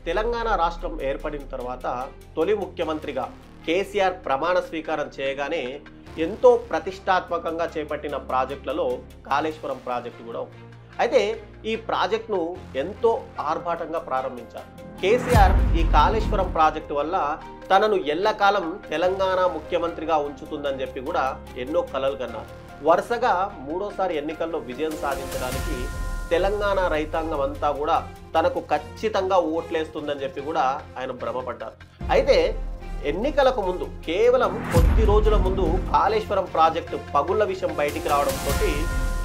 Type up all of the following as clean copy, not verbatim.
తెలంగాణ రాష్ట్రం ఏర్పడిన తర్వాత తొలి ముఖ్యమంత్రిగా కేసీఆర్ ప్రమాణ స్వీకారం చేయగానే ఎంతో ప్రతిష్టాత్మకంగా చేపట్టిన ప్రాజెక్టులలో కాళేశ్వరం ప్రాజెక్టు కూడా ఒకటి. అయితే ఈ ప్రాజెక్టును ఎంతో ఆర్భాటంగా ప్రారంభించారు. కేసీఆర్ ఈ కాళేశ్వరం ప్రాజెక్టు వల్ల తనను ఎల్లకాలం తెలంగాణ ముఖ్యమంత్రిగా ఉంచుతుందని చెప్పి కూడా ఎన్నో కలలు కన్నారు. వరుసగా మూడోసారి ఎన్నికల్లో విజయం సాధించడానికి తెలంగాణ రైతాంగం అంతా కూడా తనకు ఖచ్చితంగా ఓట్లేస్తుందని చెప్పి కూడా ఆయన భ్రమపడ్డారు. అయితే ఎన్నికలకు ముందు కేవలం కొద్ది రోజుల ముందు కాళేశ్వరం ప్రాజెక్టు పగుళ్ల విషయం బయటికి రావడంతో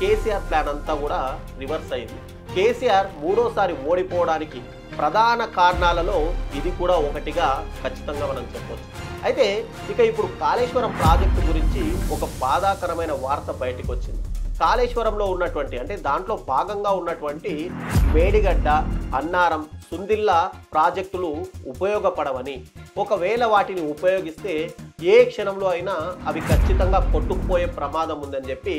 కేసీఆర్ ప్లాన్ అంతా కూడా రివర్స్ అయింది. కేసీఆర్ మూడోసారి ఓడిపోవడానికి ప్రధాన కారణాలలో ఇది కూడా ఒకటిగా ఖచ్చితంగా మనం చెప్పవచ్చు. అయితే ఇప్పుడు కాళేశ్వరం ప్రాజెక్టు గురించి ఒక బాధాకరమైన వార్త బయటకు వచ్చింది. కాళేశ్వరంలో ఉన్నటువంటి అంటే దాంట్లో భాగంగా ఉన్నటువంటి మేడిగడ్డ, అన్నారం, సుందిల్ల ప్రాజెక్టులు ఉపయోగపడవని, ఒకవేళ వాటిని ఉపయోగిస్తే ఏ క్షణంలో అయినా అవి ఖచ్చితంగా కొట్టుకుపోయే ప్రమాదం ఉందని చెప్పి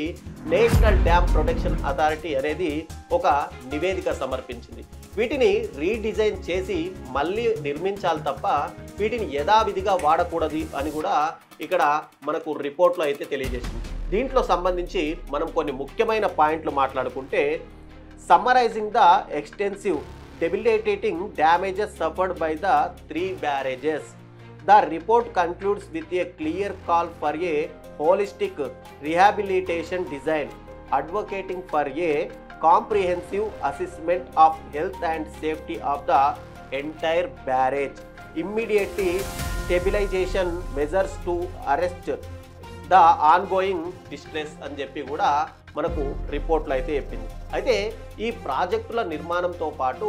నేషనల్ డ్యామ్ ప్రొటెక్షన్ అథారిటీ అనేది ఒక నివేదిక సమర్పించింది. వీటిని రీడిజైన్ చేసి మళ్ళీ నిర్మించాలి తప్ప వీటిని యథావిధిగా వాడకూడదు అని కూడా ఇక్కడ మనకు రిపోర్ట్లో అయితే తెలియజేసింది. దీంట్లో సంబంధించి మనం కొన్ని ముఖ్యమైన పాయింట్లు మాట్లాడుకుంటే, summarising the extensive debilitating damages suffered by the 3 barrages. The report concludes with a clear call for a holistic rehabilitation design, advocating for a comprehensive assessment of health and safety of the entire barrage, immediately stabilization measures to arrest the ongoing distress అని చెప్పి కూడా మనకు రిపోర్ట్లో అయితే చెప్పింది. అయితే ఈ ప్రాజెక్టుల నిర్మాణంతో పాటు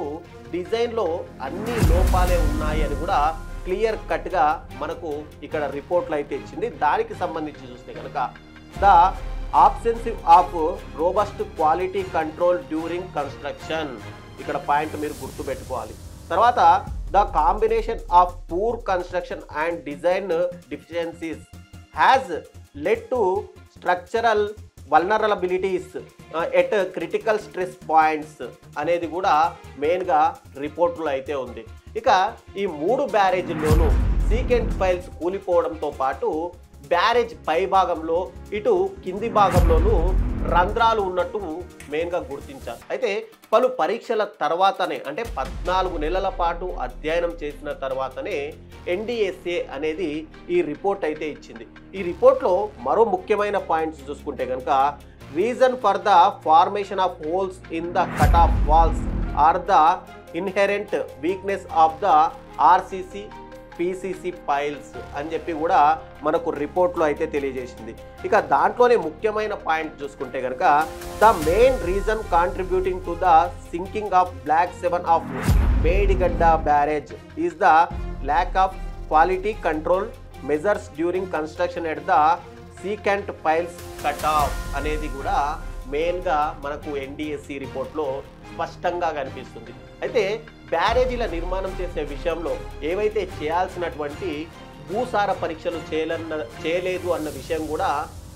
డిజైన్లో అన్ని లోపాలే ఉన్నాయి అని కూడా క్లియర్ కట్గా మనకు ఇక్కడ రిపోర్ట్లో అయితే ఇచ్చింది. దానికి సంబంధించి చూస్తే కనుక the absence of robust quality control during construction, ఇక్కడ పాయింట్ మీరు గుర్తుపెట్టుకోవాలి. తర్వాత the combination of poor construction and design deficiencies has led to structural vulnerabilities at critical stress points అనేది కూడా మెయిన్గా రిపోర్ట్లో అయితే ఉంది. ఈ 3 బ్యారేజీల్లోనూ సీకెంట్ ఫైల్స్ కూలిపోవడంతో పాటు బ్యారేజ్ పై భాగంలో ఇటు కింది భాగంలోనూ రంధ్రాలు ఉన్నట్టు మెయిన్గా గుర్తించారు. అయితే పలు పరీక్షల తర్వాతనే అంటే 14 నెలల పాటు అధ్యయనం చేసిన తర్వాతనే NDSA అనేది ఈ రిపోర్ట్ అయితే ఇచ్చింది. ఈ రిపోర్ట్లో మరో ముఖ్యమైన పాయింట్స్ చూసుకుంటే కనుక, reason for the formation of holes in the cut off walls are the inherent weakness of the RCC PCC piles అని చెప్పి కూడా మనకు రిపోర్ట్లో అయితే తెలియజేసింది. దాంట్లోనే ముఖ్యమైన పాయింట్ చూసుకుంటే కనుక, the main reason contributing to the sinking of block 7 of Medigadda barrage is the lack of quality control measures during construction at the secant piles cut off అనేది కూడా మెయిన్గా మనకు NDSC రిపోర్ట్లో స్పష్టంగా కనిపిస్తుంది. అయితే బ్యారేజీల నిర్మాణం చేసే విషయంలో ఏవైతే చేయాల్సినటువంటి భూసార పరీక్షలు చేయలేదు అన్న విషయం కూడా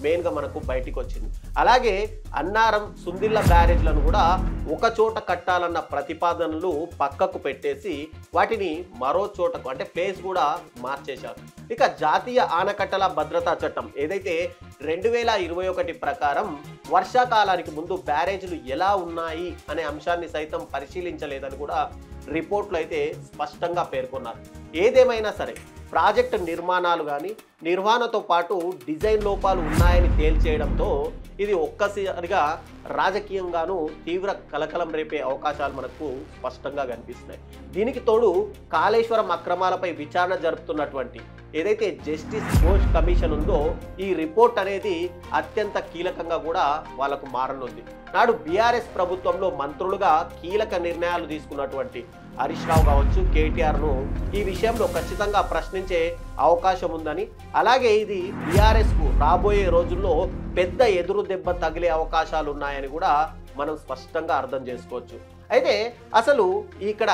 మెయిన్గా మనకు బయటికి వచ్చింది. అలాగే అన్నారం, సుందిల్ల బ్యారేజ్లను కూడా ఒక చోట కట్టాలన్న ప్రతిపాదనలు పక్కకు పెట్టేసి వాటిని మరో చోటకు అంటే ప్లేస్ కూడా మార్చేశారు. జాతీయ ఆనకట్టల భద్రతా చట్టం ఏదైతే 2021 ప్రకారం వర్షాకాలానికి ముందు బ్యారేజీలు ఎలా ఉన్నాయి అనే అంశాన్ని సైతం పరిశీలించలేదని కూడా రిపోర్ట్లో అయితే స్పష్టంగా పేర్కొన్నారు. ఏదేమైనా సరే ప్రాజెక్టు నిర్మాణాలు కానీ నిర్వహణతో పాటు డిజైన్ లోపాలు ఉన్నాయని తేల్చేయడంతో ఇది ఒక్కసారిగా రాజకీయంగానూ తీవ్ర కలకలం రేపే అవకాశాలు మనకు స్పష్టంగా కనిపిస్తున్నాయి. దీనికి తోడు కాళేశ్వరం అక్రమాలపై విచారణ జరుపుతున్నటువంటి ఏదైతే జస్టిస్ ఘోష్ కమిషన్ ఉందో ఈ రిపోర్ట్ అనేది అత్యంత కీలకంగా కూడా వాళ్ళకు మారనుంది. నాడు బీఆర్ఎస్ ప్రభుత్వంలో మంత్రులుగా కీలక నిర్ణయాలు తీసుకున్నటువంటి హరీష్ రావు కావచ్చు, కేటీఆర్ను ఈ విషయంలో ఖచ్చితంగా ప్రశ్నించే అవకాశం ఉందని, అలాగే ఇది బీఆర్ఎస్కు రాబోయే రోజుల్లో పెద్ద ఎదురు దెబ్బ తగిలే అవకాశాలు ఉన్నాయని కూడా మనం స్పష్టంగా అర్థం చేసుకోవచ్చు. అయితే అసలు ఇక్కడ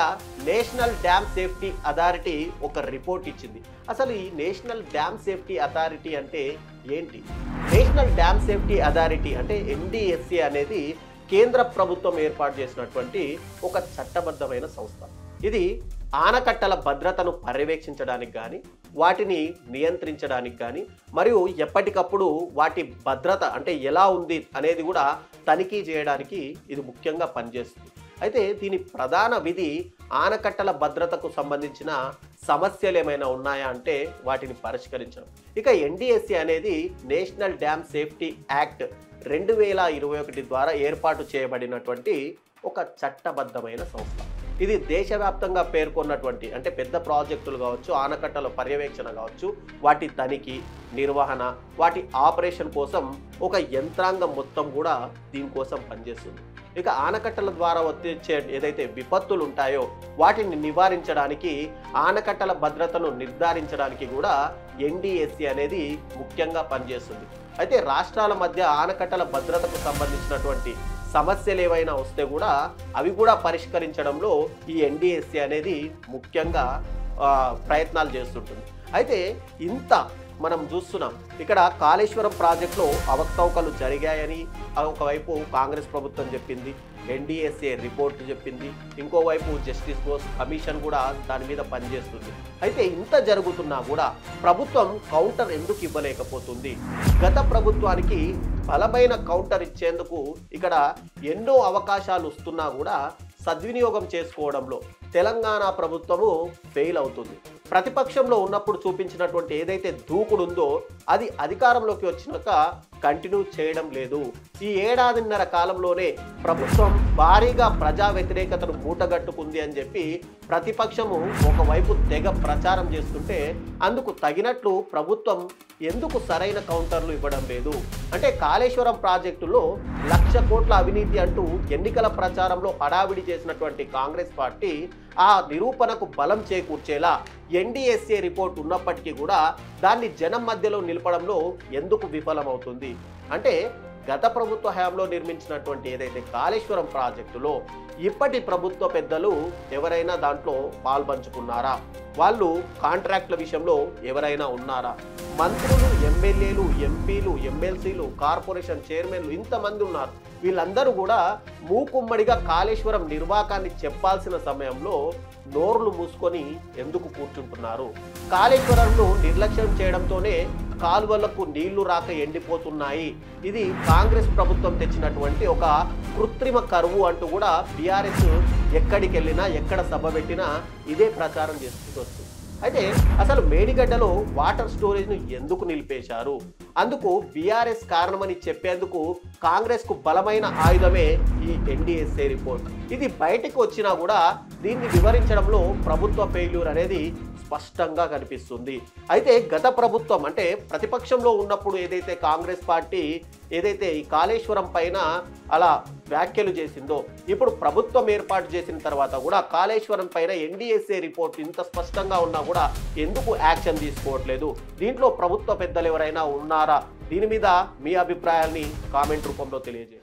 నేషనల్ డ్యామ్ సేఫ్టీ అథారిటీ ఒక రిపోర్ట్ ఇచ్చింది. అసలు ఈ నేషనల్ డ్యామ్ సేఫ్టీ అథారిటీ అంటే ఏంటి? నేషనల్ డ్యామ్ సేఫ్టీ అథారిటీ అంటే NDSA అనేది కేంద్ర ప్రభుత్వం ఏర్పాటు చేసినటువంటి ఒక చట్టబద్ధమైన సంస్థ. ఇది ఆనకట్టల భద్రతను పర్యవేక్షించడానికి కానీ, వాటిని నియంత్రించడానికి కానీ, మరియు ఎప్పటికప్పుడు వాటి భద్రత అంటే ఎలా ఉంది అనేది కూడా తనిఖీ చేయడానికి ఇది ముఖ్యంగా పనిచేస్తుంది. అయితే దీని ప్రధాన విధి ఆనకట్టల భద్రతకు సంబంధించిన సమస్యలు ఏమైనా ఉన్నాయా అంటే వాటిని పరిష్కరించడం. ఇక ఎన్డిఎస్సి అనేది నేషనల్ డ్యామ్ సేఫ్టీ యాక్ట్ 2021 ద్వారా ఏర్పాటు చేయబడినటువంటి ఒక చట్టబద్ధమైన సంస్థ. ఇది దేశవ్యాప్తంగా పేర్కొన్నటువంటి అంటే పెద్ద ప్రాజెక్టులు కావచ్చు, ఆనకట్టల పర్యవేక్షణ కావచ్చు, వాటి తనిఖీ, నిర్వహణ, వాటి ఆపరేషన్ కోసం ఒక యంత్రాంగం మొత్తం కూడా దీనికోసం పనిచేస్తుంది. ఇక ఆనకట్టల ద్వారా వచ్చే ఏదైతే విపత్తులు ఉంటాయో వాటిని నివారించడానికి, ఆనకట్టల భద్రతను నిర్ధారించడానికి కూడా ఎన్డిఎస్సి అనేది ముఖ్యంగా పనిచేస్తుంది. అయితే రాష్ట్రాల మధ్య ఆనకట్టల భద్రతకు సంబంధించినటువంటి సమస్యలు ఏవైనా వస్తే కూడా అవి కూడా పరిష్కరించడంలో ఈ ఎన్డిఎస్సి అనేది ముఖ్యంగా ప్రయత్నాలు చేస్తుంటుంది. అయితే ఇంత మనం చూస్తున్నాం, ఇక్కడ కాళేశ్వరం ప్రాజెక్టులో అవకతవకలు జరిగాయని ఒకవైపు కాంగ్రెస్ ప్రభుత్వం చెప్పింది, ఎన్డిఎస్ఏ రిపోర్ట్ చెప్పింది, ఇంకోవైపు జస్టిస్ బోస్ కమిషన్ కూడా దాని మీద పనిచేస్తుంది. అయితే ఇంత జరుగుతున్నా కూడా ప్రభుత్వం కౌంటర్ ఎందుకు ఇవ్వలేకపోతుంది? గత ప్రభుత్వానికి బలమైన కౌంటర్ ఇచ్చేందుకు ఇక్కడ ఎన్నో అవకాశాలు వస్తున్నా కూడా సద్వినియోగం చేసుకోవడంలో తెలంగాణ ప్రభుత్వము ఫెయిల్ అవుతుంది. ప్రతిపక్షంలో ఉన్నప్పుడు చూపించినటువంటి ఏదైతే దూకుడుందో అది అధికారంలోకి వచ్చినాక కంటిన్యూ చేయడం లేదు. ఈ ఏడాదిన్నర కాలంలోనే ప్రభుత్వం భారీగా ప్రజా వ్యతిరేకతను మూటగట్టుకుంది అని చెప్పి ప్రతిపక్షము ఒకవైపు తెగ ప్రచారం చేస్తుంటే అందుకు తగినట్లు ప్రభుత్వం ఎందుకు సరైన కౌంటర్లు ఇవ్వడం లేదు? అంటే కాళేశ్వరం ప్రాజెక్టులో 1,00,000 కోట్ల అవినీతి అంటూ ఎన్నికల ప్రచారంలో హడావిడి చేసినటువంటి కాంగ్రెస్ పార్టీ ఆ నిరూపణకు బలం చేకూర్చేలా ఎన్డిఎస్ఏ రిపోర్ట్ ఉన్నప్పటికీ కూడా దాన్ని జనం మధ్యలో నిలపడంలో ఎందుకు విఫలమవుతుంది? అంటే గత ప్రభుత్వ హయాంలో నిర్మించినటువంటి ఏదైతే కాళేశ్వరం ప్రాజెక్టులో ఇప్పటి ప్రభుత్వ పెద్దలు ఎవరైనా దాంట్లో పాల్పంచుకున్నారా? వాళ్ళు కాంట్రాక్టుల విషయంలో ఎవరైనా ఉన్నారా? మంత్రులు, ఎమ్మెల్యేలు, ఎంపీలు, ఎమ్మెల్సీలు, కార్పొరేషన్ చైర్మన్లు ఇంతమంది ఉన్నారు. వీళ్ళందరూ కూడా మూకుమ్మడిగా కాళేశ్వరం నిర్వాకాన్ని చెప్పాల్సిన సమయంలో నోర్లు మూసుకొని ఎందుకు కూర్చుంటున్నారు? కాళేశ్వరంను నిర్లక్ష్యం చేయడంతోనే కాలువలకు నీళ్లు రాక ఎండిపోతున్నాయి. ఇది కాంగ్రెస్ ప్రభుత్వం తెచ్చినటువంటి ఒక కృత్రిమ కరువు అంటూ కూడా బీఆర్ఎస్ ఎక్కడికి వెళ్ళినా, ఎక్కడ సభ పెట్టినా ఇదే ప్రచారం చేస్తూ వస్తుంది. అయితే అసలు మేడిగడ్డలో వాటర్ స్టోరేజ్ను ఎందుకు నిలిపేశారు? అందుకు బీఆర్ఎస్ కారణమని చెప్పేందుకు కాంగ్రెస్కు బలమైన ఆయుధమే ఈ ఎన్డిఎస్ఏ రిపోర్ట్. ఇది బయటకు వచ్చినా కూడా దీన్ని వివరించడంలో ప్రభుత్వ ఫెయిల్యూర్ అనేది స్పష్టంగా కనిపిస్తుంది. అయితే గత ప్రభుత్వం అంటే ప్రతిపక్షంలో ఉన్నప్పుడు ఏదైతే కాంగ్రెస్ పార్టీ ఏదైతే ఈ కాళేశ్వరం పైన అలా వ్యాఖ్యలు చేసిందో, ఇప్పుడు ప్రభుత్వం ఏర్పాటు చేసిన తర్వాత కూడా కాళేశ్వరం పైన ఎన్డిఎస్ఏ రిపోర్ట్ ఇంత స్పష్టంగా ఉన్నా కూడా ఎందుకు యాక్షన్ తీసుకోవట్లేదు? దీంట్లో ప్రభుత్వ పెద్దలు ఎవరైనా ఉన్నారా? దీని మీద మీ అభిప్రాయాల్ని కామెంట్ రూపంలో తెలియజేయండి.